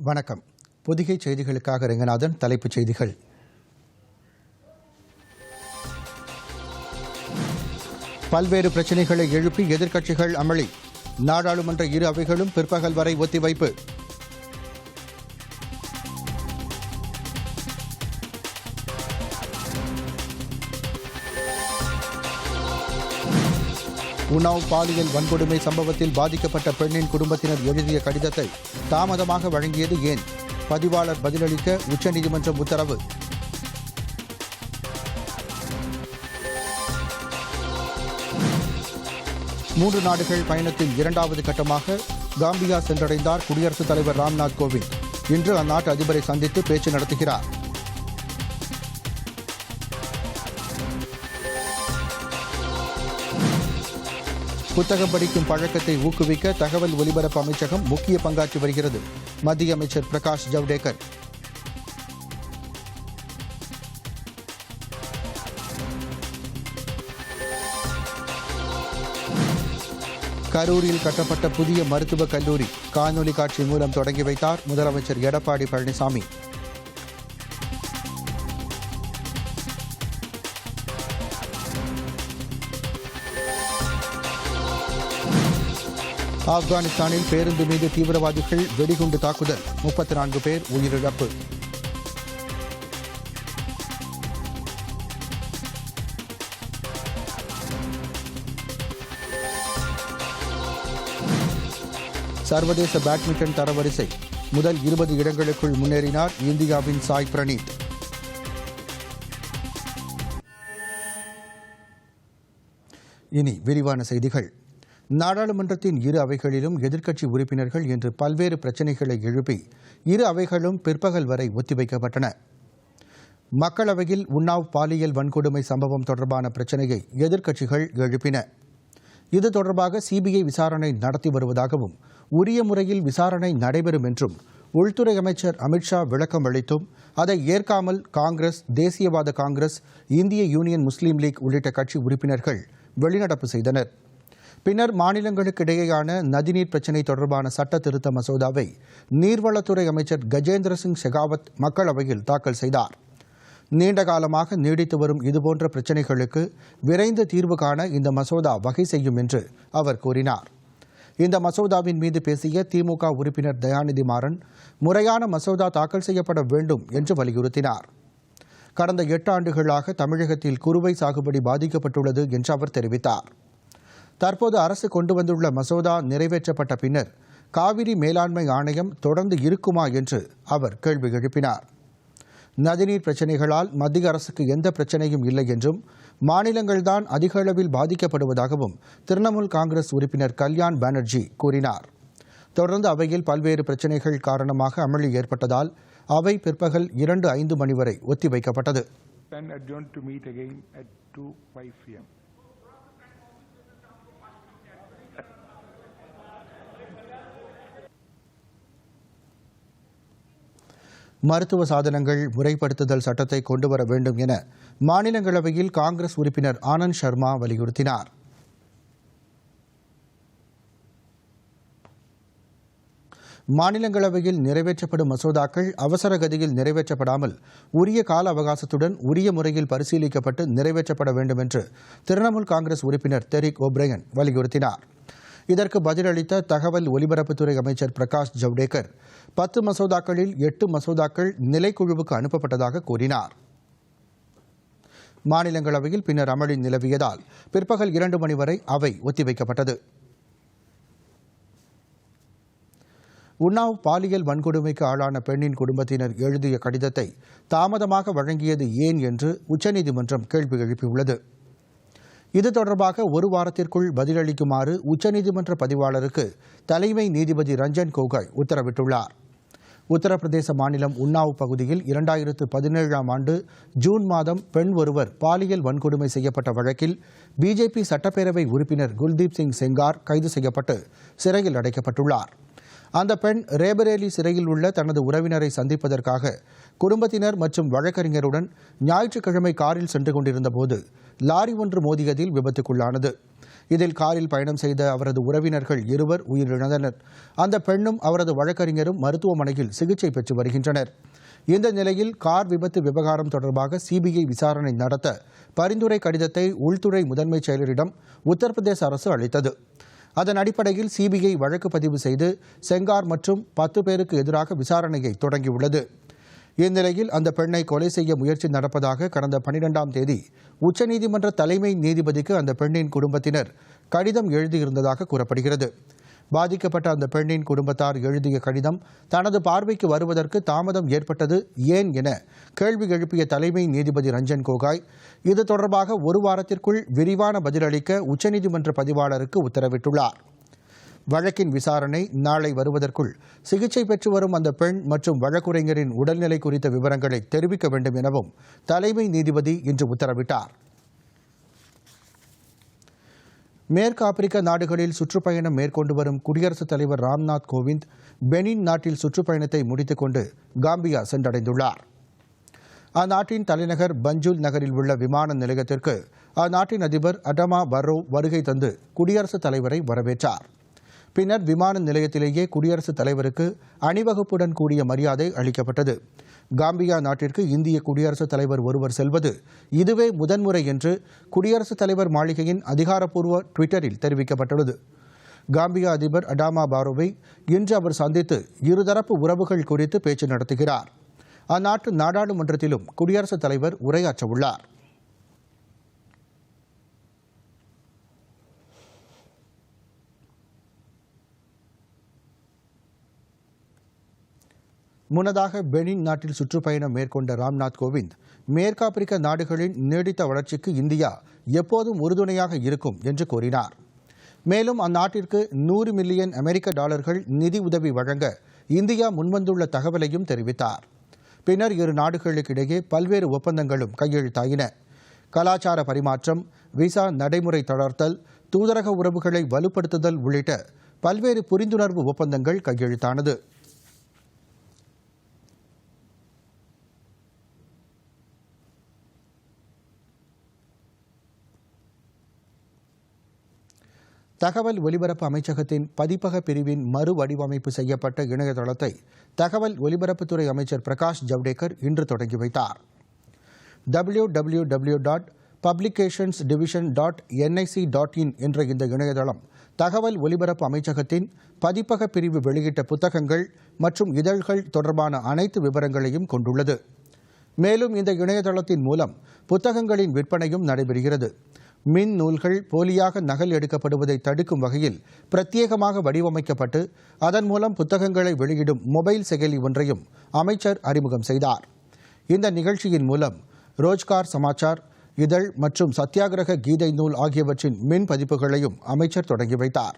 வணக்கம். பொதிகை செய்திகளுக்காக ரங்கநாதன். தலைப்புச் செய்திகள். பல்வேறு பிரச்சினைகளை எழுப்பி எதிர்க்கட்சிகள் அமளி. நாடாளுமன்ற இரு அவைகளும் பிற்பகல் வரை ஒத்திவைப்பு. உன்னாவ் பாலியல் வன்கொடுமை சம்பவத்தில் பாதிக்கப்பட்ட பெண்ணின் குடும்பத்தினர் எழுதிய கடிதத்தை தாமதமாக வழங்கியது ஏன்? பதிவாளர் பதிலளிக்க உச்சநீதிமன்றம் உத்தரவு. மூன்று நாடுகள் பயணத்தின் இரண்டாவது கட்டமாக காம்பியா சென்றடைந்தார் குடியரசுத் தலைவர் ராம்நாத் கோவிந்த். இன்று அந்நாட்டு அதிபரை சந்தித்து பேச்சு நடத்துகிறார். புத்தகம் படிக்கும் பழக்கத்தை ஊக்குவிக்க தகவல் ஒலிபரப்பு அமைச்சகம் முக்கிய பங்காற்றி வருகிறது. மத்திய அமைச்சர் பிரகாஷ் ஜவ்டேகர். கரூரில் கட்டப்பட்ட புதிய மருத்துவக் கல்லூரி காணொலி காட்சி மூலம் தொடங்கி வைத்தார் முதலமைச்சர் எடப்பாடி பழனிசாமி. ஆப்கானிஸ்தானில் பேருந்து மீது தீவிரவாதிகள் வெடிகுண்டு தாக்குதல். 34 பேர் உயிரிழப்பு. சர்வதேச பேட்மிண்டன் தரவரிசை முதல் 20 இடங்களுக்குள் முன்னேறினார் இந்தியாவின் சாய் பிரணீத். இனி விரிவான செய்திகள். நாடாளுமன்றத்தின் இரு அவைகளிலும் எதிர்க்கட்சி உறுப்பினர்கள் இன்று பல்வேறு பிரச்சினைகளை எழுப்பி இரு அவைகளும் பிற்பகல் வரை ஒத்திவைக்கப்பட்டன. மக்களவையில் உன்னாவ் பாலியல் வன்கொடுமை சம்பவம் தொடர்பான பிரச்சினையை எதிர்க்கட்சிகள் எழுப்பின. இது தொடர்பாக சிபிஐ விசாரணை நடத்தி வருவதாகவும் உரிய முறையில் விசாரணை நடைபெறும் என்றும் உள்துறை அமைச்சர் அமித்ஷா விளக்கம் அளித்தும் அதை ஏற்காமல் காங்கிரஸ், தேசியவாத காங்கிரஸ், இந்திய யூனியன் முஸ்லீம் லீக் உள்ளிட்ட கட்சி உறுப்பினர்கள் வெளிநடப்பு செய்தனர். பின்னர் மாநிலங்களுக்கு இடையேயான நதிநீர் பிரச்சினை தொடர்பான சட்ட திருத்த மசோதாவை நீர்வளத்துறை அமைச்சர் கஜேந்திர சிங் ஷெகாவத் மக்களவையில் தாக்கல் செய்தார். நீண்ட காலமாக நீடித்து வரும் இதுபோன்ற பிரச்சினைகளுக்கு விரைந்து தீர்வு காண இந்த மசோதா வகை செய்யும் என்று அவர் கூறினார். இந்த மசோதாவின் மீது பேசிய திமுக உறுப்பினர் தயாநிதி மாறன் முறையான மசோதா தாக்கல் செய்யப்பட வேண்டும் என்று வலியுறுத்தினார். கடந்த 8 ஆண்டுகளாக தமிழகத்தில் குறுவை சாகுபடி பாதிக்கப்பட்டுள்ளது என்று அவர் தெரிவித்தார். தற்போது அரசு கொண்டு வந்துள்ள மசோதா நிறைவேற்றப்பட்ட பின்னர் காவிரி மேலாண்மை ஆணையம் தொடர்ந்து இருக்குமா என்று அவர் கேள்வி எழுப்பினார். நதிநீர் பிரச்சினைகளால் மத்திய அரசுக்கு எந்த பிரச்சினையும் இல்லை என்றும் மாநிலங்கள்தான் அதிக அளவில் பாதிக்கப்படுவதாகவும் திரிணாமுல் காங்கிரஸ் உறுப்பினர் கல்யாண் பானர்ஜி கூறினார். தொடர்ந்து அவையில் பல்வேறு பிரச்சினைகள் காரணமாக அமளி ஏற்பட்டதால் அவை பிற்பகல் 2:05 மணி வரை ஒத்திவைக்கப்பட்டது. மருத்துவ சாதனங்கள் முறைப்படுத்துதல் சட்டத்தை கொண்டுவர வேண்டும் என மாநிலங்களவையில் காங்கிரஸ் உறுப்பினர் ஆனந்த் சர்மா வலியுறுத்தினார். மாநிலங்களவையில் நிறைவேற்றப்படும் மசோதாக்கள் அவசர கதியில் நிறைவேற்றப்படாமல் உரிய கால அவகாசத்துடன் உரிய முறையில் பரிசீலிக்கப்பட்டு நிறைவேற்றப்பட வேண்டும் என்று திரிணாமுல் காங்கிரஸ் உறுப்பினர் டெரிக் ஓப்ரையன் வலியுறுத்தினார். இதற்கு பதிலளித்த தகவல் ஒலிபரப்புத்துறை அமைச்சர் பிரகாஷ் ஜவ்டேகர் 10 மசோதாக்களில் 8 மசோதாக்கள் நிலைக்குழுவுக்கு அனுப்பப்பட்டதாக கூறினார். மாநிலங்களவையில் பின்னர் அமளி நிலவியதால் பிற்பகல் 2 மணி வரை அவை ஒத்திவைக்கப்பட்டது. உன்னாவ் பாலியல் வன்கொடுமைக்கு ஆளான பெண்ணின் குடும்பத்தினர் எழுதிய கடிதத்தை தாமதமாக வழங்கியது ஏன் என்று உச்சநீதிமன்றம் கேள்வி எழுப்பியுள்ளது. இது தொடர்பாக ஒரு வாரத்திற்குள் பதிலளிக்குமாறு உச்சநீதிமன்ற பதிவாளருக்கு தலைமை நீதிபதி ரஞ்சன் கோகாய் உத்தரவிட்டுள்ளார். உத்தரப்பிரதேச மாநிலம் உன்னாவ் பகுதியில் 2017ஆம் ஆண்டு ஜூன் மாதம் பெண் ஒருவர் பாலியல் வன்கொடுமை செய்யப்பட்ட வழக்கில் பிஜேபி சட்டப்பேரவை உறுப்பினர் குல்தீப் சிங் செங்கார் கைது செய்யப்பட்டு சிறையில் அடைக்கப்பட்டுள்ளார். அந்த பெண் ரேபரேலி சிறையில் உள்ள தனது உறவினரை சந்திப்பதற்காக குடும்பத்தினர் மற்றும் வழக்கறிஞருடன் ஞாயிற்றுக்கிழமை காரில் சென்று கொண்டிருந்தபோது லாரி ஒன்று மோதியதில் விபத்துக்குள்ளானது. இதில் காரில் பயணம் செய்த அவரது உறவினர்கள் இருவர் உயிரிழந்தனர். அந்த பெண்ணும் அவரது வழக்கறிஞரும் மருத்துவமனையில் சிகிச்சை பெற்று வருகின்றனர். இந்த நிலையில் கார் விபத்து விவகாரம் தொடர்பாக சிபிஐ விசாரணை நடத்த பரிந்துரை கடிதத்தை உள்துறை முதன்மைச் செயலரிடம் உத்தரப்பிரதேச அரசு அளித்தது. அதன் அடிப்படையில் சிபிஐ வழக்கு பதிவு செய்து செங்கார் மற்றும் 10 பேருக்கு எதிராக விசாரணையை தொடங்கியுள்ளது. இந்நிலையில் அந்த பெண்ணை கொலை செய்ய முயற்சி நடப்பதாக கடந்த 12ஆம் தேதி உச்சநீதிமன்ற தலைமை நீதிபதிக்கு அந்த பெண்ணின் குடும்பத்தினர் கடிதம் எழுதியிருந்ததாக கூறப்படுகிறது. பாதிக்கப்பட்ட அந்த பெண்ணின் குடும்பத்தார் எழுதிய கடிதம் தனது பார்வைக்கு வருவதற்கு தாமதம் ஏற்பட்டது ஏன் என கேள்வி எழுப்பிய தலைமை நீதிபதி ரஞ்சன் கோகாய் இது தொடர்பாக 1 வாரத்திற்குள் விரிவான பதிலளிக்க உச்சநீதிமன்ற பதிவாளருக்கு உத்தரவிட்டுள்ளார். வழக்கின் விசாரணை நாளை வருவதற்குள் சிகிச்சை பெற்று வரும் அந்த பெண் மற்றும் வழக்குரைஞரின் உடல்நிலை குறித்த விவரங்களை தெரிவிக்க வேண்டும் எனவும் தலைமை நீதிபதி இன்று உத்தரவிட்டார். மேற்கு ஆப்பிரிக்க நாடுகளில் சுற்றுப்பயணம் மேற்கொண்டு வரும் குடியரசுத் தலைவர் ராம்நாத் கோவிந்த் பெனின் நாட்டில் சுற்றுப்பயணத்தை முடித்துக் கொண்டு காம்பியா சென்றடைந்துள்ளார். அந்நாட்டின் தலைநகர் பஞ்சூல் நகரில் உள்ள விமான நிலையத்திற்கு அந்நாட்டின் அதிபர் அடமா பரோ வருகை தந்து குடியரசுத் தலைவரை வரவேற்றார். பின்னர் விமான நிலையத்திலேயே குடியரசுத் தலைவருக்கு அணிவகுப்புடன் கூடிய மரியாதை அளிக்கப்பட்டது. காம்பியா நாட்டிற்கு இந்திய குடியரசுத் தலைவர் ஒருவர் செல்வது இதுவே முதன்முறை என்று குடியரசுத் தலைவர் மாளிகையின் அதிகாரப்பூர்வ ட்விட்டரில் தெரிவிக்கப்பட்டுள்ளது. காம்பியா அதிபர் அடாமா பாரோவை இன்று அவர் சந்தித்து இருதரப்பு உறவுகள் குறித்து பேச்சு நடத்துகிறார். அந்நாட்டு நாடாளுமன்றத்திலும் குடியரசுத் தலைவர் உரையாற்றவுள்ளார். முன்னதாக பெனின் நாட்டில் சுற்றுப்பயணம் மேற்கொண்ட ராம்நாத் கோவிந்த் மேற்காப்பிரிக்க நாடுகளின் நீடித்த வளர்ச்சிக்கு இந்தியா எப்போதும் உறுதுணையாக இருக்கும் என்று கூறினார். மேலும் அந்நாட்டிற்கு $100 மில்லியன் நிதி உதவி வழங்க இந்தியா முன்வந்துள்ள தகவலையும் தெரிவித்தார். பின்னர் இரு நாடுகளுக்கிடையே பல்வேறு ஒப்பந்தங்களும் கையெழுத்தாயின. கலாச்சார பரிமாற்றம், விசா நடைமுறை தளர்த்தல், தூதரக உறவுகளை வலுப்படுத்துதல் உள்ளிட்ட பல்வேறு புரிந்துணர்வு ஒப்பந்தங்கள் கையெழுத்தானது. தகவல் ஒலிபரப்பு அமைச்சகத்தின் பதிப்பக பிரிவின் மறுவடிவமைப்பு செய்யப்பட்ட இணையதளத்தை தகவல் ஒலிபரப்புத்துறை அமைச்சர் பிரகாஷ் ஜவ்டேகர் இன்று தொடங்கி வைத்தார். www.publicationsdivision.nic.in என்ற இந்த இணையதளம் தகவல் ஒலிபரப்பு அமைச்சகத்தின் பதிப்பக பிரிவு வெளியிட்ட புத்தகங்கள் மற்றும் இதழ்கள் தொடர்பான அனைத்து விவரங்களையும் கொண்டுள்ளது. மேலும் இந்த இணையதளத்தின் மூலம் புத்தகங்களின் விற்பனையும் நடைபெறுகிறது. மின் நூல்கள் போலியாக நகல் எடுக்கப்படுவதை தடுக்கும் வகையில் பிரத்யேகமாக வடிவமைக்கப்பட்டு அதன் மூலம் புத்தகங்களை வெளியிடும் மொபைல் செயலி ஒன்றையும் அமைச்சர் அறிமுகம் செய்தார். இந்த நிகழ்ச்சியின் மூலம் ரோஜ்கார் சமாச்சார் இதழ் மற்றும் சத்தியாகிரக கீதை நூல் ஆகியவற்றின் மின் பதிப்புகளையும் அமைச்சர் தொடங்கி வைத்தார்.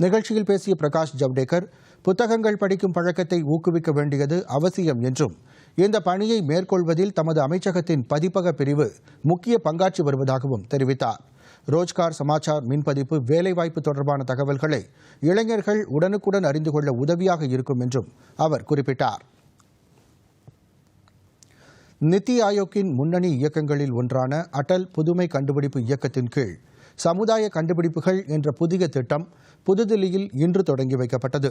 நிகழ்ச்சியில் பேசிய பிரகாஷ் ஜவ்டேகர் புத்தகங்கள் படிக்கும் பழக்கத்தை ஊக்குவிக்க வேண்டியது அவசியம் என்றும் இந்த பணியை மேற்கொள்வதில் தமது அமைச்சகத்தின் பதிப்பக பிரிவு முக்கிய பங்காற்றி வருவதாகவும் தெரிவித்தார். ரோஜ்கார் சமாச்சார் மின்பதிப்பு வேலைவாய்ப்பு தொடர்பான தகவல்களை இளைஞர்கள் உடனுக்குடன் அறிந்து கொள்ள உதவியாக இருக்கும் என்றும் அவர் குறிப்பிட்டார். நித்தி ஆயோக்கின் முன்னணி இயக்கங்களில் ஒன்றான அடல் புதுமை கண்டுபிடிப்பு இயக்கத்தின் கீழ் சமுதாய கண்டுபிடிப்புகள் என்ற புதிய திட்டம் புதுதில்லியில் இன்று தொடங்கி வைக்கப்பட்டது.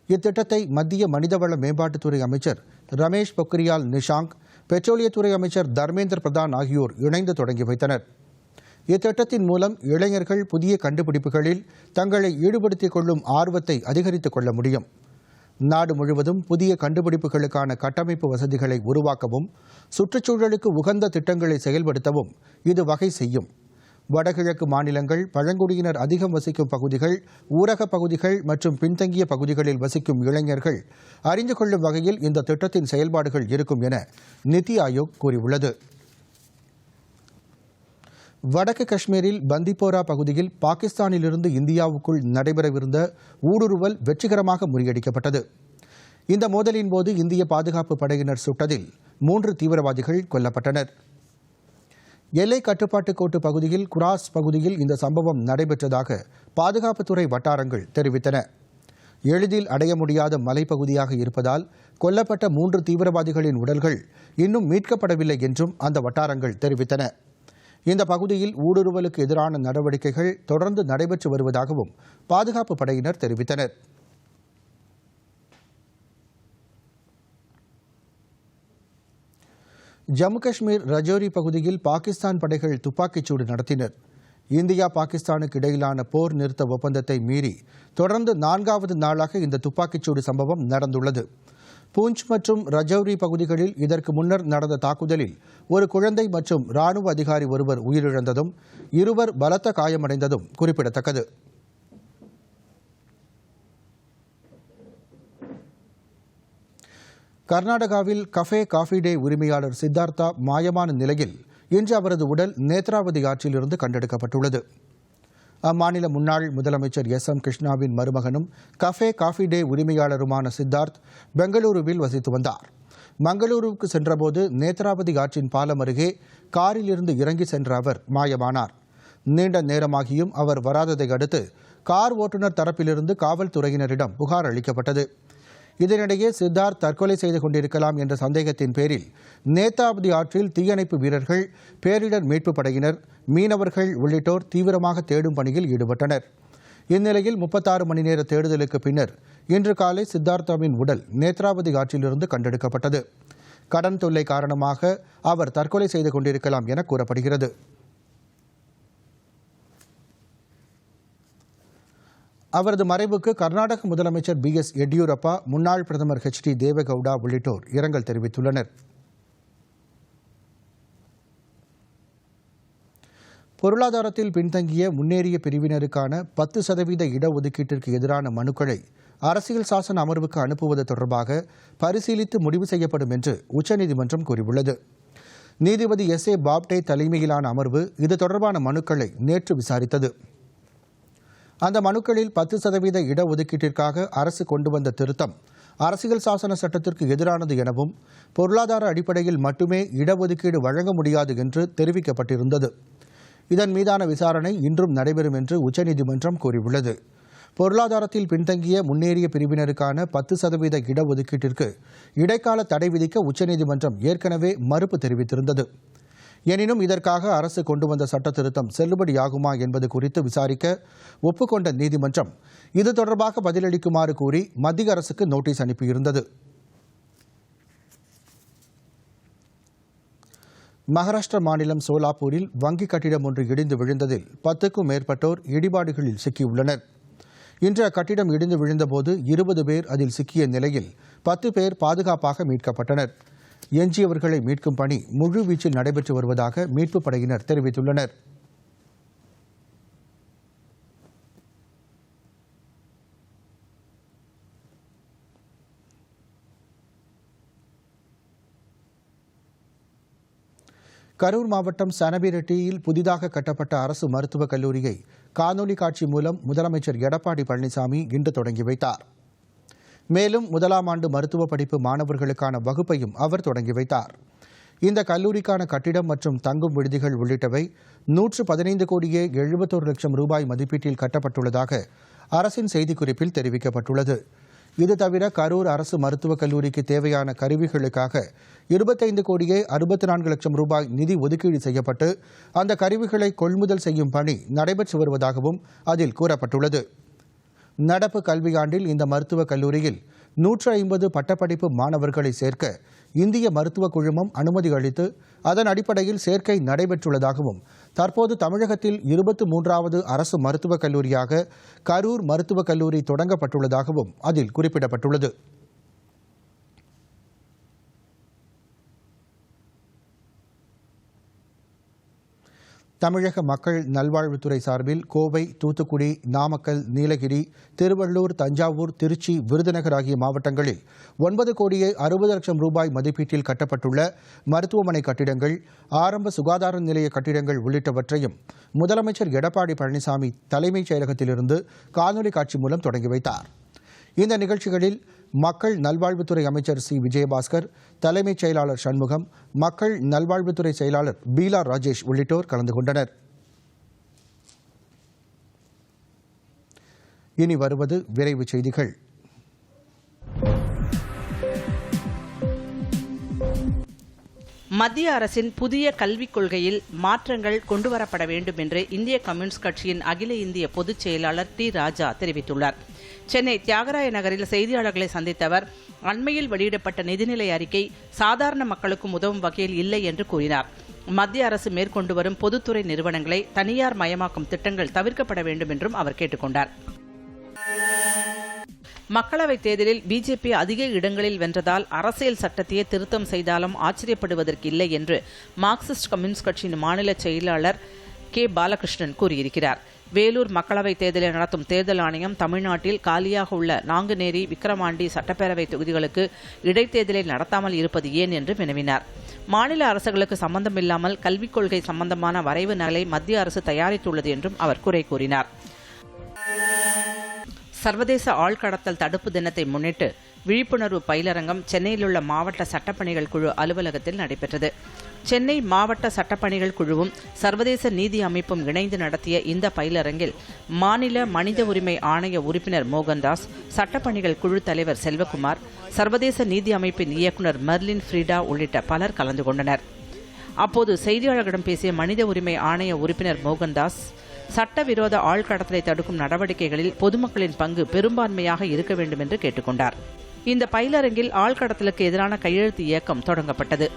இத்திட்டத்தை மத்திய மனிதவள மேம்பாட்டுத்துறை அமைச்சர் ரமேஷ் பொக்ரியால் நிஷாங்க், பெட்ரோலியத்துறை அமைச்சர் தர்மேந்திர பிரதான் ஆகியோர் இணைந்து தொடங்கி வைத்தனர். இத்திட்டத்தின் மூலம் இளைஞர்கள் புதிய கண்டுபிடிப்புகளில் தங்களை ஈடுபடுத்திக் கொள்ளும் ஆர்வத்தை அதிகரித்துக் கொள்ள முடியும். நாடு முழுவதும் புதிய கண்டுபிடிப்புகளுக்கான கட்டமைப்பு வசதிகளை உருவாக்கவும் சுற்றுச்சூழலுக்கு உகந்த திட்டங்களை செயல்படுத்தவும் இது வகை செய்யும். வடகிழக்கு மாநிலங்கள், பழங்குடியினர் அதிகம் வசிக்கும் பகுதிகள், ஊரகப் பகுதிகள் மற்றும் பின்தங்கிய பகுதிகளில் வசிக்கும் இளைஞர்கள் அறிந்து கொள்ளும் வகையில் இந்த திட்டத்தின் செயல்பாடுகள் இருக்கும் என நித்தி ஆயோக் கூறியுள்ளது. வடக்கு காஷ்மீரில் பந்திப்போரா பகுதியில் பாகிஸ்தானிலிருந்து இந்தியாவுக்குள் நடைபெறவிருந்த ஊடுருவல் வெற்றிகரமாக முறியடிக்கப்பட்டது. இந்த மோதலின் போது இந்திய பாதுகாப்பு படையினர் சுட்டதில் 3 தீவிரவாதிகள் கொல்லப்பட்டனர். எல்லை கட்டுப்பாட்டு கோட்டு பகுதியில் குராஸ் பகுதியில் இந்த சம்பவம் நடைபெற்றதாக பாதுகாப்புத்துறை வட்டாரங்கள் தெரிவித்தன. எளிதில் அடைய முடியாத மலைப்பகுதியாக இருப்பதால் கொல்லப்பட்ட 3 தீவிரவாதிகளின் உடல்கள் இன்னும் மீட்கப்படவில்லை என்றும் அந்த வட்டாரங்கள் தெரிவித்தன. இந்த பகுதியில் ஊடுருவலுக்கு எதிரான நடவடிக்கைகள் தொடர்ந்து நடைபெற்று வருவதாகவும் பாதுகாப்பு படையினர் தெரிவித்தனர். ஜம்மு காஷ்மீர் ரஜோரி பகுதியில் பாகிஸ்தான் படைகள் துப்பாக்கிச்சூடு நடத்தினர். இந்தியா பாகிஸ்தானுக்கு இடையிலான போர் நிறுத்த ஒப்பந்தத்தை மீறி தொடர்ந்து 4வது நாளாக இந்த துப்பாக்கிச்சூடு சம்பவம் நடந்துள்ளது. பூஞ்ச் மற்றும் ரஜௌரி பகுதிகளில் இதற்கு முன்னர் நடந்த தாக்குதலில் ஒரு குழந்தை மற்றும் ராணுவ அதிகாரி ஒருவர் உயிரிழந்ததும் 2 பலத்த காயமடைந்ததும் குறிப்பிடத்தக்கது. கர்நாடகாவில் கஃபே காஃபி டே உரிமையாளர் சித்தார்த்தா மாயமான நிலையில் இன்று அவரது உடல் நேத்ராவதி ஆற்றிலிருந்து கண்டெடுக்கப்பட்டுள்ளது. அம்மாநில முன்னாள் முதலமைச்சர் SM கிருஷ்ணாவின் மருமகனும் கஃபே காஃபி டே உரிமையாளருமான சித்தார்த் பெங்களூருவில் வசித்து வந்தார். மங்களூருவுக்கு சென்றபோது நேத்ராவதி ஆற்றின் பாலம் அருகே காரில் இருந்து இறங்கி சென்ற அவர் மாயமானார். நீண்ட நேரமாகியும் அவர் வராததை அடுத்து கார் ஓட்டுநர் தரப்பிலிருந்து காவல்துறையினரிடம் புகார் அளிக்கப்பட்டது. இதனிடையே சித்தார்த் தற்கொலை செய்து கொண்டிருக்கலாம் என்ற சந்தேகத்தின் பேரில் நேத்ராவதி ஆற்றில் தீயணைப்பு வீரர்கள், பேரிடர் மீட்புப் படையினர், மீனவர்கள் உள்ளிட்டோர் தீவிரமாக தேடும் பணியில் ஈடுபட்டனர். இந்நிலையில் 36 மணி நேர தேடுதலுக்கு பின்னர் இன்று காலை சித்தார்த்தாவின் உடல் நேத்ராவதி ஆற்றிலிருந்து கண்டெடுக்கப்பட்டது. கடன் தொல்லை காரணமாக அவர் தற்கொலை செய்து கொண்டிருக்கலாம் என கூறப்படுகிறது. அவரது மறைவுக்கு கர்நாடக முதலமைச்சர் BS எடியூரப்பா, முன்னாள் பிரதமர் HD தேவகவுடா உள்ளிட்டோர் இரங்கல் தெரிவித்துள்ளனர். பொருளாதாரத்தில் பின்தங்கிய முன்னேறிய பிரிவினருக்கான 10% இடஒதுக்கீட்டிற்கு எதிரான மனுக்களை அரசியல் சாசன அமர்வுக்கு அனுப்புவது தொடர்பாக பரிசீலித்து முடிவு செய்யப்படும் என்று உச்சநீதிமன்றம் கூறியுள்ளது. நீதிபதி SA பாப்டே தலைமையிலான அமர்வு இது தொடர்பான மனுக்களை நேற்று விசாரித்தது. அந்த மனுக்களில் 10% இடஒதுக்கீட்டிற்காக அரசு கொண்டு வந்த திருத்தம் அரசியல் சாசன சட்டத்திற்கு எதிரானது எனவும் பொருளாதார அடிப்படையில் மட்டுமே இடஒதுக்கீடு வழங்க முடியாது என்று தெரிவிக்கப்பட்டிருந்தது. இதன் மீதான விசாரணை இன்றும் நடைபெறும் என்று உச்சநீதிமன்றம் கூறியுள்ளது. பொருளாதாரத்தில் பின்தங்கிய முன்னேறிய பிரிவினருக்கான 10% இடஒதுக்கீட்டிற்கு இடைக்கால தடை விதிக்க உச்சநீதிமன்றம் ஏற்கனவே மறுப்பு தெரிவித்திருந்தது. எனினும் இதற்காக அரசு கொண்டு வந்த சட்ட திருத்தம் செல்லுபடியாகுமா என்பது குறித்து விசாரிக்க ஒப்புக்கொண்ட நீதிமன்றம் இது தொடர்பாக பதிலளிக்குமாறு கூறி மத்திய அரசுக்கு நோட்டீஸ் அனுப்பியிருந்தது. மகாராஷ்டிர மாநிலம் சோலாப்பூரில் வங்கி கட்டிடம் ஒன்று இடிந்து விழுந்ததில் 10க்கும் மேற்பட்டோர் இடிபாடுகளில் சிக்கியுள்ளனர். இன்று அக்கட்டிடம் இடிந்து விழுந்தபோது 20 பேர் அதில் சிக்கிய நிலையில் 10 பேர் பாதுகாப்பாக மீட்கப்பட்டனர். எஞ்சியவர்களை மீட்கும் பணி முழுவீச்சில் நடைபெற்று வருவதாக மீட்புப் படையினர் தெரிவித்துள்ளனர். கரூர் மாவட்டம் சனபிரெட்டியில் புதிதாக கட்டப்பட்ட அரசு மருத்துவக் கல்லூரியை காணொலி காட்சி மூலம் முதலமைச்சர் எடப்பாடி பழனிசாமி இன்று தொடங்கி வைத்தார். மேலும் 1ஆம் ஆண்டு மருத்துவ படிப்பு மாணவர்களுக்கான வகுப்பையும் அவர் தொடங்கி வைத்தார். இந்த கல்லூரிக்கான கட்டிடம் மற்றும் தங்கும் விடுதிகள் உள்ளிட்டவை 115 கோடியே 71 லட்சம் ரூபாய் மதிப்பீட்டில் கட்டப்பட்டுள்ளதாக அரசின் செய்திக்குறிப்பில் தெரிவிக்கப்பட்டுள்ளது. இது தவிர கரூர் அரசு மருத்துவக் கல்லூரிக்கு தேவையான கருவிகளுக்காக 25 கோடியே 64 லட்சம் ரூபாய் நிதி ஒதுக்கீடு செய்யப்பட்டு அந்த கருவிகளை கொள்முதல் செய்யும் பணி நடைபெற்று வருவதாகவும் அதில் கூறப்பட்டுள்ளது. நடப்பு கல்வியாண்டில் இந்த மருத்துவக் கல்லூரியில் 150 பட்டப்படிப்பு மாணவர்களை சேர்க்க இந்திய மருத்துவக் குழுமம் அனுமதி அளித்து அதன் அடிப்படையில் சேர்க்கை நடைபெற்றுள்ளதாகவும் தற்போது தமிழகத்தில் 23வது அரசு மருத்துவக் கல்லூரியாக கரூர் மருத்துவக் கல்லூரி தொடங்கப்பட்டுள்ளதாகவும் அதில் குறிப்பிடப்பட்டுள்ளது. தமிழக மக்கள் நல்வாழ்வுத்துறை சார்பில் கோவை, தூத்துக்குடி, நாமக்கல், நீலகிரி, திருவள்ளூர், தஞ்சாவூர், திருச்சி, விருதுநகர் ஆகிய மாவட்டங்களில் 9 கோடியே 60 லட்சம் ரூபாய் மதிப்பீட்டில் கட்டப்பட்டுள்ள மருத்துவமனை கட்டிடங்கள், ஆரம்ப சுகாதார நிலைய கட்டிடங்கள் உள்ளிட்டவற்றையும் முதலமைச்சர் எடப்பாடி பழனிசாமி தலைமைச் செயலகத்திலிருந்து காணொலி காட்சி மூலம் தொடங்கி வைத்தார். இந்த நிகழ்ச்சிகளில் மக்கள் நல்வாழ்வுத்துறை அமைச்சர் சி. விஜயபாஸ்கர், தலைமைச் செயலாளர் சண்முகம், மக்கள் நல்வாழ்வுத்துறை செயலாளர் பீலா ராஜேஷ் உள்ளிட்டோர் கலந்து கொண்டனர். இனி வருவது விரைவுச் செய்திகள். மத்திய அரசின் புதிய கல்விக் கொள்கையில் மாற்றங்கள் கொண்டுவரப்பட வேண்டும் என்று இந்திய கம்யூனிஸ்ட் கட்சியின் அகில இந்திய பொதுச் செயலாளர் டி ராஜா தெரிவித்துள்ளார். சென்னை தியாகராய நகரில் செய்தியாளர்களை சந்தித்த அவர், அண்மையில் வெளியிடப்பட்ட நிதிநிலை அறிக்கை சாதாரண மக்களுக்கும் உதவும் வகையில் இல்லை என்று கூறினார். மத்திய அரசு மேற்கொண்டு வரும் பொதுத்துறை நிறுவனங்களை தனியார் மயமாக்கும் திட்டங்கள் தவிர்க்கப்பட வேண்டும் என்றும் அவர் கேட்டுக் கொண்டார். மக்களவைத் தேர்தலில் பிஜேபி அதிக இடங்களில் வென்றதால் அரசியல் சட்டத்தையே திருத்தம் செய்தாலும் ஆச்சரியப்படுவதற்கு இல்லை என்று மார்க்சிஸ்ட் கம்யூனிஸ்ட் கட்சியின் மாநில செயலாளர் கே பாலகிருஷ்ணன் கூறியிருக்கிறார். வேலூர் மக்களவைத் தேர்தலை நடத்தும் தேர்தல் ஆணையம் தமிழ்நாட்டில் காலியாக உள்ள நாங்குநேரி, விக்கிரவாண்டி சட்டப்பேரவை தொகுதிகளுக்கு இடைத்தேர்தலை நடத்தாமல் இருப்பது ஏன் என்று வினவினார். மாநில அரசுகளுக்கு சம்பந்தமில்லாமல் கல்விக் கொள்கை சம்பந்தமான வரைவு நகலை மத்திய அரசு தயாரித்துள்ளது என்றும் அவர் குறை கூறினார். சர்வதேச ஆள்கடத்தல் தடுப்பு தினத்தை முன்னிட்டு விழிப்புணர்வு பயிலரங்கம் சென்னையில் உள்ள மாவட்ட சட்டப்பணிகள் குழு அலுவலகத்தில் நடைபெற்றது. சென்னை மாவட்ட சட்டப்பணிகள் குழுவும் சர்வதேச நீதி அமைப்பும் இணைந்து நடத்திய இந்த பயிலரங்கில் மாநில மனித உரிமை ஆணைய உறுப்பினர் மோகன்தாஸ், சட்டப்பணிகள் குழு தலைவர் செல்வகுமார், சர்வதேச நீதி அமைப்பின் இயக்குநர் மெர்லின் ஃப்ரீடா உள்ளிட்ட பலர் கலந்து கொண்டனர். அப்போது செய்தியாளர்களிடம் பேசிய மனித உரிமை ஆணைய உறுப்பினர் மோகன்தாஸ், சட்டவிரோத ஆள்கடத்தலை தடுக்கும் நடவடிக்கைகளில் பொதுமக்களின் பங்கு பெரும்பான்மையாக இருக்க வேண்டும் என்று கேட்டுக் கொண்டார். இந்த பயிலரங்கில் ஆள்கடத்தலுக்கு எதிரான கையெழுத்து இயக்கம் தொடங்கப்பட்டது.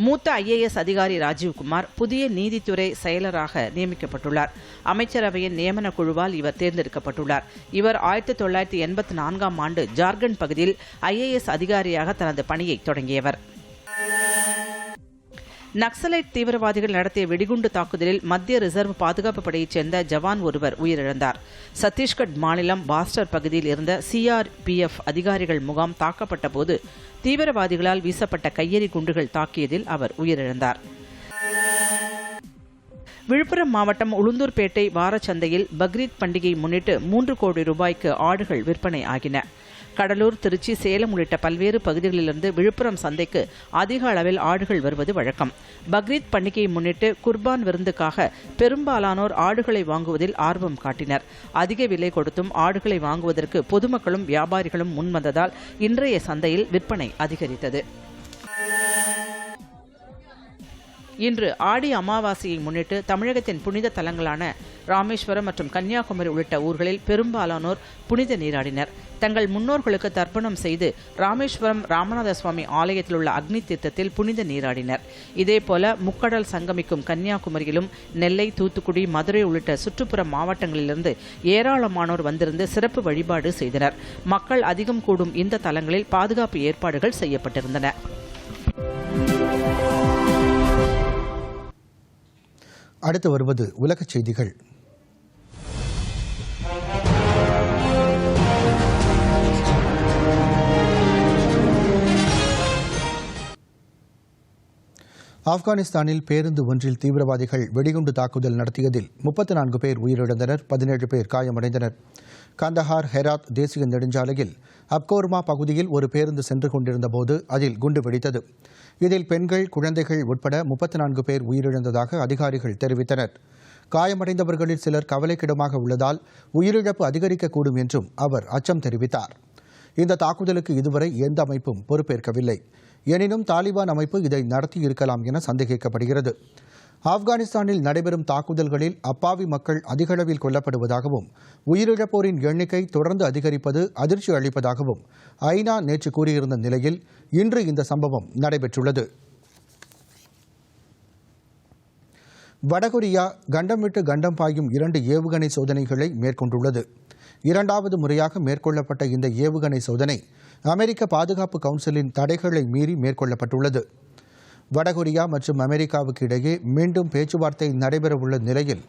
மூத்த IAS அதிகாரி ராஜீவ்குமார் புதிய நீதித்துறை செயலராக நியமிக்கப்பட்டுள்ளார். அமைச்சரவையின் நியமன குழுவால் இவர் தேர்ந்தெடுக்கப்பட்டுள்ளார். இவர் 1984ஆம் ஆண்டு ஜார்க்கண்ட் பகுதியில் IAS அதிகாரியாக தனது பணியை தொடங்கியவர். நக்சலைட் தீவிரவாதிகள் நடத்திய வெடிகுண்டு தாக்குதலில் மத்திய ரிசர்வ் பாதுகாப்பு படையைச் சேர்ந்த ஜவான் ஒருவர் உயிரிழந்தார். சத்தீஸ்கட் மாநிலம் பாஸ்டர் பகுதியில் இருந்த CRPF அதிகாரிகள் முகாம் தாக்கப்பட்ட போது தீவிரவாதிகளால் வீசப்பட்ட கையெறி குண்டுகள் தாக்கியதில் அவர் உயிரிழந்தார். விழுப்புரம் மாவட்டம் உளுந்தூர்பேட்டை வாரச்சந்தையில் பக்ரீத் பண்டிகையை முன்னிட்டு 3 கோடி ரூபாய்க்கு ஆடுகள் விற்பனை ஆகின. கடலூர், திருச்சி, சேலம் உள்ளிட்ட பல்வேறு பகுதிகளிலிருந்து விழுப்புரம் சந்தைக்கு அதிக அளவில் ஆடுகள் வருவது வழக்கம். பக்ரீத் பண்டிகையை முன்னிட்டு குர்பான் விருந்துக்காக பெரும்பாலானோர் ஆடுகளை வாங்குவதில் ஆர்வம் காட்டினர். அதிக விலை கொடுத்தும் ஆடுகளை வாங்குவதற்கு பொதுமக்களும் வியாபாரிகளும் முன்வந்ததால் இன்றைய சந்தையில் விற்பனை அதிகரித்தது. இன்று ஆடி அமாவாசையை முன்னிட்டு தமிழகத்தின் புனித தலங்களான ராமேஸ்வரம் மற்றும் கன்னியாகுமரி உள்ளிட்ட ஊர்களில் பெரும்பாலானோர் புனித நீராடினர். தங்கள் முன்னோர்களுக்கு தர்ப்பணம் செய்து ராமேஸ்வரம் ராமநாத சுவாமி ஆலயத்தில் உள்ள அக்னி தீர்த்தத்தில் புனித நீராடினர். இதேபோல முக்கடல் சங்கமிக்கும் கன்னியாகுமரியிலும் நெல்லை, தூத்துக்குடி, மதுரை உள்ளிட்ட சுற்றுப்புற மாவட்டங்களிலிருந்து ஏராளமானோர் வந்திருந்து சிறப்பு வழிபாடு செய்தனர். மக்கள் அதிகம் கூடும் இந்த தலங்களில் பாதுகாப்பு ஏற்பாடுகள் செய்யப்பட்டிருந்தன. அடுத்து வருவது உலகச் செய்திகள். ஆப்கானிஸ்தானில் பேருந்து ஒன்றில் தீவிரவாதிகள் வெடிகுண்டு தாக்குதல் நடத்தியதில் 34 பேர் உயிரிழந்தனர், 17 பேர் காயமடைந்தனர். கந்தஹார் ஹெராத் தேசிய நெடுஞ்சாலையில் அப்கோர்மா பகுதியில் ஒரு பேருந்து சென்று கொண்டிருந்தபோது அதில் குண்டு வெடித்தது. இதில் பெண்கள், குழந்தைகள் உட்பட 34 பேர் உயிரிழந்ததாக அதிகாரிகள் தெரிவித்தனர். காயமடைந்தவர்களில் சிலர் கவலைக்கிடமாக உள்ளதால் உயிரிழப்பு அதிகரிக்கக்கூடும் என்றும் அவர் அச்சம் தெரிவித்தார். இந்த தாக்குதலுக்கு இதுவரை எந்த அமைப்பும் பொறுப்பேற்கவில்லை. எனினும் தாலிபான் அமைப்பு இதை நடத்தியிருக்கலாம் என சந்தேகிக்கப்படுகிறது. ஆப்கானிஸ்தானில் நடைபெறும் தாக்குதல்களில் அப்பாவி மக்கள் அதிகளவில் கொல்லப்படுவதாகவும் உயிரிழப்போரின் எண்ணிக்கை தொடர்ந்து அதிகரிப்பது அதிர்ச்சி அளிப்பதாகவும் ஐநா நேற்று கூறியிருந்த நிலையில் இன்று இந்த சம்பவம் நடைபெற்றுள்ளது. வடகொரியா கண்டம் விட்டு கண்டம் பாயும் 2 ஏவுகணை சோதனைகளை மேற்கொண்டுள்ளது. 2வது முறையாக மேற்கொள்ளப்பட்ட இந்த ஏவுகணை சோதனை அமெரிக்க பாதுகாப்பு கவுன்சிலின் தடைகளை மீறி மேற்கொள்ளப்பட்டுள்ளது. வடகொரியா மற்றும் அமெரிக்காவுக்கு இடையே மீண்டும் பேச்சுவார்த்தை நடைபெறவுள்ள நிலையில்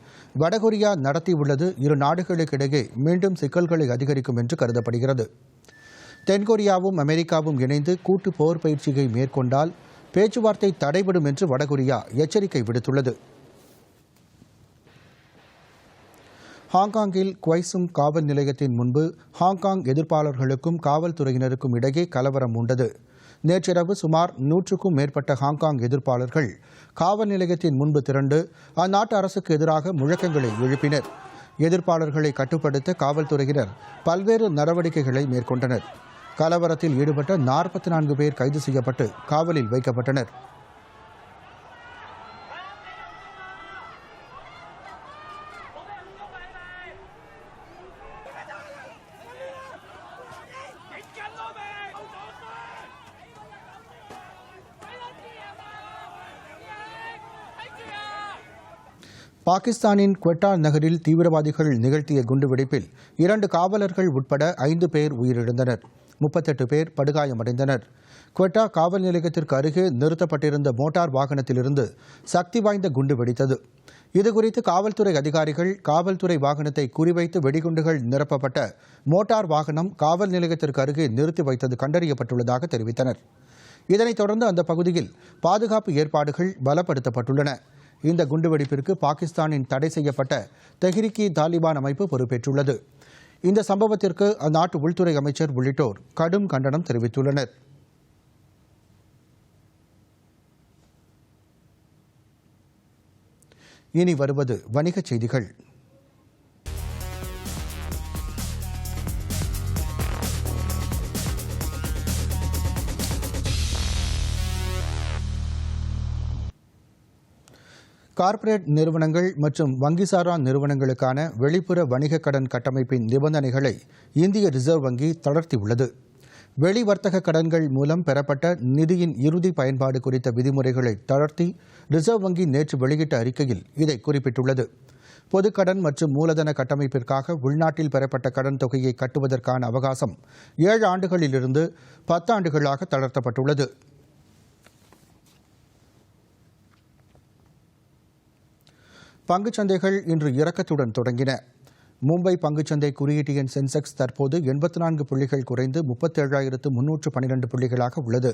வடகொரியா நடத்தியுள்ளது இரு நாடுகளுக்கிடையே மீண்டும் சிக்கல்களை அதிகரிக்கும் என்று கருதப்படுகிறது. தென்கொரியாவும் அமெரிக்காவும் இணைந்து கூட்டு போர் பயிற்சியை மேற்கொண்டால் பேச்சுவார்த்தை தடைபடும் என்று வடகொரியா எச்சரிக்கை விடுத்துள்ளது. ஹாங்காங்கில் குவைசும் காவல் நிலையத்தின் முன்பு ஹாங்காங் எதிர்ப்பாளர்களுக்கும் காவல்துறையினருக்கும் இடையே கலவரம் உண்டது. நேற்றிரவு சுமார் 100க்கும் மேற்பட்ட ஹாங்காங் எதிர்ப்பாளர்கள் காவல் நிலையத்தின் முன்பு திரண்டு அந்நாட்டு அரசுக்கு எதிராக முழக்கங்களை எழுப்பினர். எதிர்ப்பாளர்களை கட்டுப்படுத்த காவல்துறையினர் பல்வேறு நடவடிக்கைகளை மேற்கொண்டனர். கலவரத்தில் ஈடுபட்ட 44 பேர் கைது செய்யப்பட்டு காவலில் வைக்கப்பட்டனர். பாகிஸ்தானின் குவெட்டா நகரில் தீவிரவாதிகள் நிகழ்த்திய குண்டுவெடிப்பில் 2 காவலர்கள் உட்பட 5 பேர் உயிரிழந்தனர். 38 பேர் படுகாயமடைந்தனர். குவெட்டா காவல் நிலையத்திற்கு அருகே நிறுத்தப்பட்டிருந்த மோட்டார் வாகனத்திலிருந்து சக்தி வாய்ந்த குண்டு வெடித்தது. இதுகுறித்து காவல்துறை அதிகாரிகள் காவல்துறை வாகனத்தை குறிவைத்து வெடிகுண்டுகள் நிரப்பப்பட்ட மோட்டார் வாகனம் காவல் நிலையத்திற்கு அருகே நிறுத்தி வைத்தது கண்டறியப்பட்டுள்ளதாக தெரிவித்தனர். இதனைத் தொடர்ந்து அந்த பகுதியில் பாதுகாப்பு ஏற்பாடுகள் பலப்படுத்தப்பட்டுள்ளன. இந்த குண்டுவெடிப்பிற்கு பாகிஸ்தானின் தடை செய்யப்பட்ட தெஹ்ரிக் இ தாலிபான் அமைப்பு பொறுப்பேற்றுள்ளது. இந்த சம்பவத்திற்கு அந்நாட்டு உள்துறை அமைச்சர் உள்ளிட்டோர் கடும் கண்டனம் தெரிவித்துள்ளனர். இனி வருவது வணிகச் செய்திகள். கார்ப்பரேட் நிறுவனங்கள் மற்றும் வங்கிசாரா நிறுவனங்களுக்கான வெளிப்புற வணிக கடன் கட்டமைப்பின் நிபந்தனைகளை இந்திய ரிசர்வ் வங்கி தளர்த்தியுள்ளது. வெளி வர்த்தக கடன்கள் மூலம் பெறப்பட்ட நிதியின் இறுதி பயன்பாடு குறித்த விதிமுறைகளை தளர்த்தி ரிசர்வ் வங்கி நேற்று வெளியிட்ட அறிக்கையில் இதை குறிப்பிட்டுள்ளது. பொதுக்கடன் மற்றும் மூலதன கட்டமைப்பிற்காக உள்நாட்டில் பெறப்பட்ட கடன் தொகையை கட்டுவதற்கான அவகாசம் 7 ஆண்டுகளிலிருந்து 10 ஆண்டுகளாக தளர்த்தப்பட்டுள்ளது. பங்குச்சந்தைகள் இன்று இறக்கத்துடன் தொடங்கின. மும்பை பங்குச்சந்தை குறியீட்டு எண் சென்செக்ஸ் தற்போது 84 புள்ளிகள் குறைந்து 37,312 புள்ளிகளாக உள்ளது.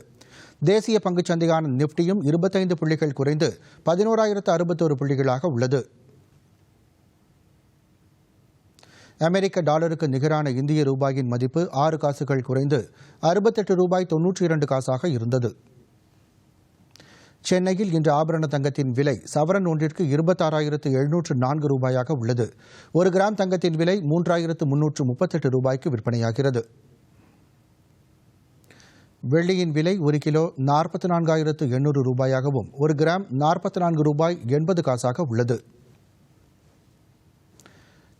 தேசிய பங்குச்சந்தையான நிப்டியும் 25 புள்ளிகள் குறைந்து 11,061 புள்ளிகளாக உள்ளது. அமெரிக்க டாலருக்கு நிகரான இந்திய ரூபாயின் மதிப்பு 6 காசுகள் குறைந்து 68 ரூபாய் 92 காசாக இருந்தது. சென்னையில் இன்று ஆபரண தங்கத்தின் விலை சவரன் ஒன்றிற்கு 26,704 ரூபாயாக உள்ளது. 1 கிராம் தங்கத்தின் விலை 3,338 ரூபாய்க்கு விற்பனையாகிறது. வெள்ளியின் விலை 1 கிலோ 44,800 ரூபாயாகவும் 1 கிராம் 44 ரூபாய் 80 காசாக உள்ளது.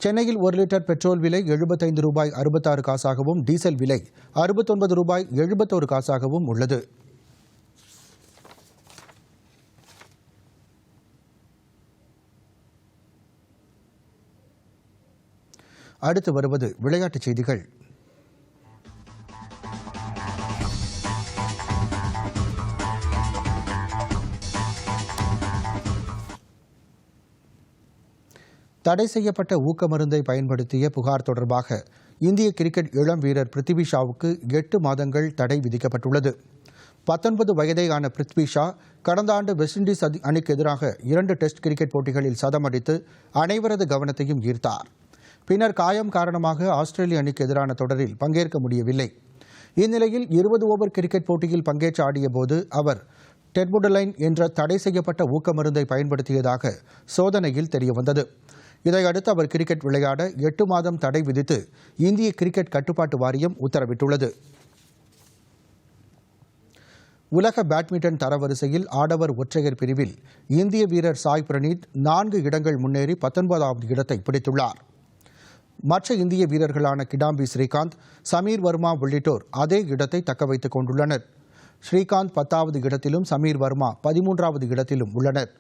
சென்னையில் 1 லிட்டர் பெட்ரோல் விலை 75 ரூபாய் 66 காசாகவும் டீசல் விலை 69 ரூபாய் 71 காசாகவும் உள்ளது. அடுத்து வருவது விளையாட்டுச் செய்திகள். தடை செய்யப்பட்ட ஊக்க மருந்தை பயன்படுத்திய புகார் தொடர்பாக இந்திய கிரிக்கெட் இளம் வீரர் பிருத்திவி ஷாவுக்கு 8 மாதங்கள் தடை விதிக்கப்பட்டுள்ளது. 19 வயதேயான பிருத்வி ஷா கடந்த ஆண்டு வெஸ்ட் இண்டீஸ் அணிக்கு எதிராக 2 டெஸ்ட் கிரிக்கெட் போட்டிகளில் சதம் அடித்து அனைவரது கவனத்தையும் ஈர்த்தார். பின்னர் காயம் காரணமாக ஆஸ்திரேலிய அணிக்கு எதிரான தொடரில் பங்கேற்க முடியவில்லை. இந்நிலையில் 20 ஓவர் கிரிக்கெட் போட்டியில் பங்கேற்று ஆடியபோது அவர் டெர்புடலைன் என்ற தடை செய்யப்பட்ட ஊக்க மருந்தை பயன்படுத்தியதாக சோதனையில் தெரியவந்தது. இதையடுத்து அவர் கிரிக்கெட் விளையாட 8 மாதம் தடை விதித்து இந்திய கிரிக்கெட் கட்டுப்பாட்டு வாரியம் உத்தரவிட்டுள்ளது. உலக பேட்மிண்டன் தரவரிசையில் ஆடவர் ஒற்றையர் பிரிவில் இந்திய வீரர் சாய் பிரணீத் 4 இடங்கள் முன்னேறி 19வது இடத்தை பிடித்துள்ளார். மற்ற இந்திய வீரர்களான கிடாம்பி ஸ்ரீகாந்த், சமீர் வர்மா உள்ளிட்டோர் அதே இடத்தை தக்கவைத்துக் கொண்டுள்ளனர். ஸ்ரீகாந்த் 10வது இடத்திலும் சமீர் வர்மா 13வது இடத்திலும் உள்ளனர்.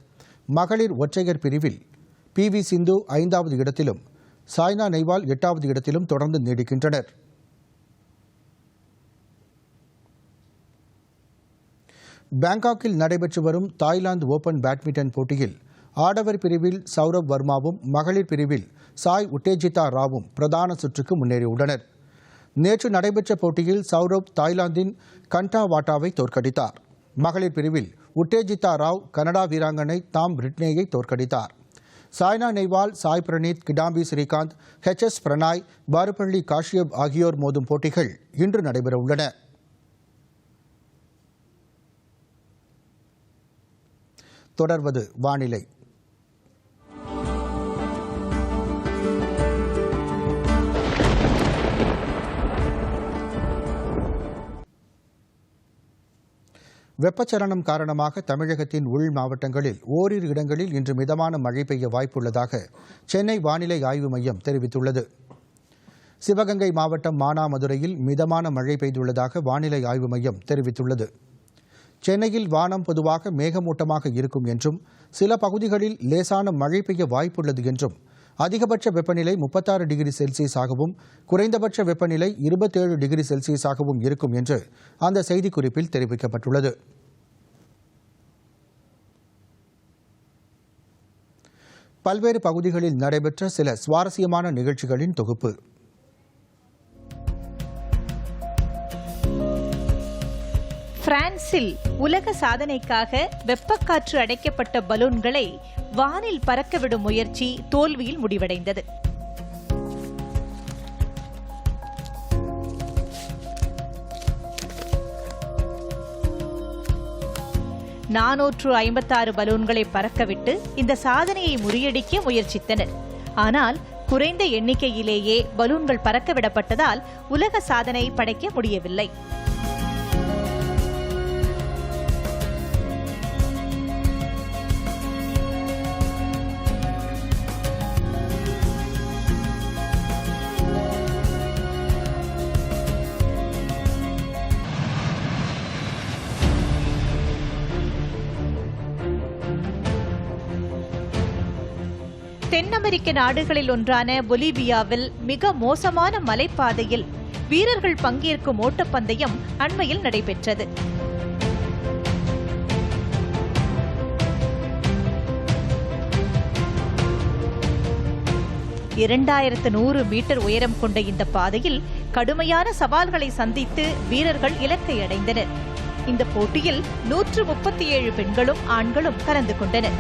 மகளிர் ஒற்றையர் பிரிவில் PV சிந்து 5வது இடத்திலும் சாய்னா நேவால் 8வது இடத்திலும் தொடர்ந்து நீடிக்கின்றனர். பாங்காக்கில் நடைபெற்று வரும் தாய்லாந்து ஓபன் பேட்மிண்டன் போட்டியில் ஆடவர் பிரிவில் சௌரவ் வர்மாவும் மகளிர் பிரிவில் சாய் உட்டேஜிதா ராவும் பிரதான சுற்றுக்கு முன்னேறியுள்ளனர். நேற்று நடைபெற்ற போட்டியில் சௌரவ் தாய்லாந்தின் கண்டா வாட்டாவை தோற்கடித்தார். மகளிர் பிரிவில் உட்டேஜிதா ராவ் கனடா வீராங்கனை தாம் பிரிட்னேயை தோற்கடித்தார். சாய்னா நேவால், சாய் பிரணீத், கிடாம்பி ஸ்ரீகாந்த், HS பிரணாய், பாருப்பள்ளி காஷ்யப் ஆகியோர் மோதும் போட்டிகள் இன்று நடைபெறவுள்ளன. தொடர்வது வானிலை. வெப்பச்சலனம் காரணமாக தமிழகத்தின் உள் மாவட்டங்களில் ஓரிரு இடங்களில் இன்று மிதமான மழை பெய்ய வாய்ப்புள்ளதாக சென்னை வானிலை ஆய்வு மையம் தெரிவித்துள்ளது. சிவகங்கை மாவட்டம் மானாமதுரையில் மிதமான மழை பெய்துள்ளதாக வானிலை ஆய்வு மையம் தெரிவித்துள்ளது. சென்னையில் வானம் பொதுவாக மேகமூட்டமாக இருக்கும் என்றும் சில பகுதிகளில் லேசான மழை பெய்ய வாய்ப்புள்ளது என்றும் அதிகபட்ச வெப்பநிலை 36 டிகிரி செல்சியஸாகவும் குறைந்தபட்ச வெப்பநிலை 27 டிகிரி செல்சியஸாகவும் இருக்கும் என்று அந்த செய்திக்குறிப்பில் தெரிவிக்கப்பட்டுள்ளது. பல்வேறு பகுதிகளில் நடைபெற்ற சில சுவாரஸ்யமான நிகழ்ச்சிகளின் தொகுப்பு. பிரான்சில் உலக சாதனைக்காக வெப்பக்காற்று அடைக்கப்பட்ட பலூன்களை வானில் பறக்கவிடும் முயற்சி தோல்வியில் முடிவடைந்தது. நானூற்று 56 பலூன்களை பறக்கவிட்டு இந்த சாதனையை முறியடிக்க முயற்சித்தனர். ஆனால் குறைந்த எண்ணிக்கையிலேயே பலூன்கள் பறக்கவிடப்பட்டதால் உலக சாதனை படைக்க முடியவில்லை. தென் அமெரிக்க நாடுகளில் ஒன்றான பொலிவியாவில் மிக மோசமான மலைப்பாதையில் வீரர்கள் பங்கேற்கும் ஓட்டப்பந்தயம் அண்மையில் நடைபெற்றது. 2100 மீட்டர் உயரம் கொண்ட இந்த பாதையில் கடுமையான சவால்களை சந்தித்து வீரர்கள் இலக்கை அடைந்தனர். இந்த போட்டியில் 137 பெண்களும் ஆண்களும் கலந்து கொண்டனர்.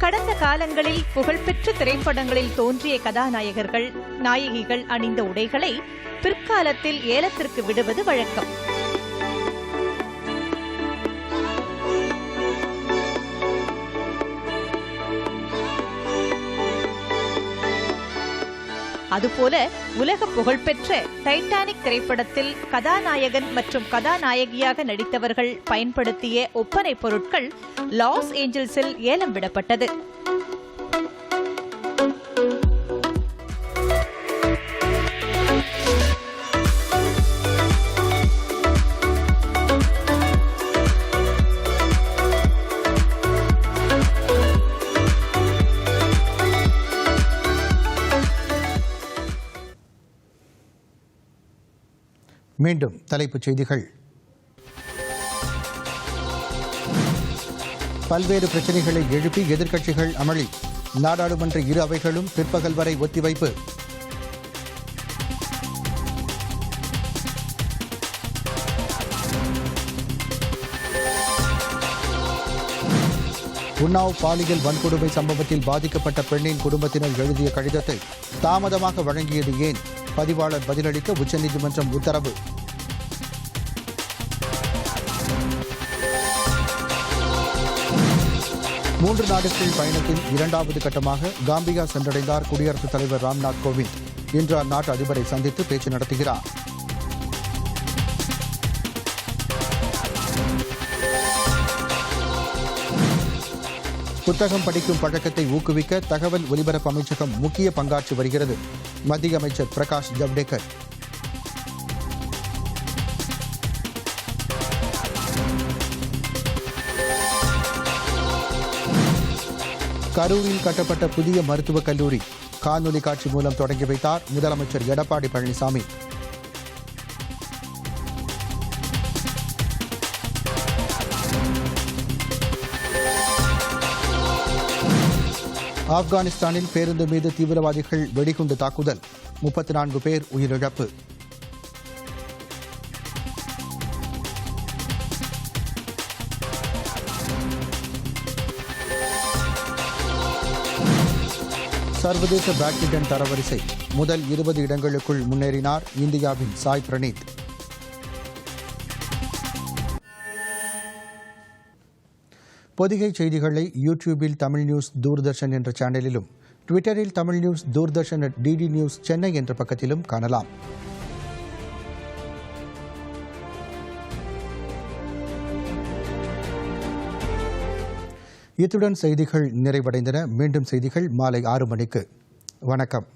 கடந்த காலங்களில் புகழ்பெற்ற திரைப்படங்களில் தோன்றிய கதாநாயகர்கள் நாயகிகள் அணிந்த உடைகளை பிற்காலத்தில் ஏலத்திற்கு விடுவது வழக்கம். அதுபோல உலக புகழ்பெற்ற டைட்டானிக் திரைப்படத்தில் கதாநாயகன் மற்றும் கதாநாயகியாக நடித்தவர்கள் பயன்படுத்திய ஒப்பனை பொருட்கள் லாஸ் ஏஞ்சல்ஸில் ஏலம் விடப்பட்டது. மீண்டும் தலைப்புச் செய்திகள். பல்வேறு பிரச்சினைகளை எழுப்பி எதிர்க்கட்சிகள் அமளி. நாடாளுமன்ற இரு அவைகளும் பிற்பகல் வரை ஒத்திவைப்பு. உன்னாவ் பாலியல் வன்கொடுமை சம்பவத்தில் பாதிக்கப்பட்ட பெண்ணின் குடும்பத்தினர் எழுதிய கடிதத்தை தாமதமாக வழங்கியது ஏன்? பதிவாளர் பதிலளிக்க உச்சநீதிமன்றம் உத்தரவு. மூன்று நாடுகள் பயணத்தின் இரண்டாவது கட்டமாக காம்பியா சென்றடைந்தார் குடியரசுத் தலைவர் ராம்நாத் கோவிந்த். இன்று அந்நாட்டு அதிபரை சந்தித்து பேச்சு நடத்துகிறார். புத்தகம் படிக்கும் பழக்கத்தை ஊக்குவிக்க தகவல் ஒலிபரப்பு அமைச்சகம் முக்கிய பங்காற்றி வருகிறது. மத்திய அமைச்சர் பிரகாஷ் ஜவ்டேகர். கரூரில் கட்டப்பட்ட புதிய மருத்துவக் கல்லூரி காணொலி காட்சி மூலம் தொடங்கி வைத்தார் முதலமைச்சர் எடப்பாடி பழனிசாமி. ஆப்கானிஸ்தானில் பேருந்து மீது தீவிரவாதிகள் வெடிகுண்டு தாக்குதல். 34 பேர் உயிரிழப்பு. சர்வதேச பேட்மிண்டன் தரவரிசை முதல் 20 இடங்களுக்குள் முன்னேறினார் இந்தியாவின் சாய் பிரணீத். பொதிகை செய்திகளை யூடியூபில் தமிழ் நியூஸ் தூர்தர்ஷன் என்ற சேனலிலும், ட்விட்டரில் Tamil news Doordarshan DD news Chennai என்ற பக்கத்திலும் காணலாம். இத்துடன் செய்திகள் நிறைவடைந்தன. மீண்டும் செய்திகள் மாலை 6 மணிக்கு. வணக்கம்.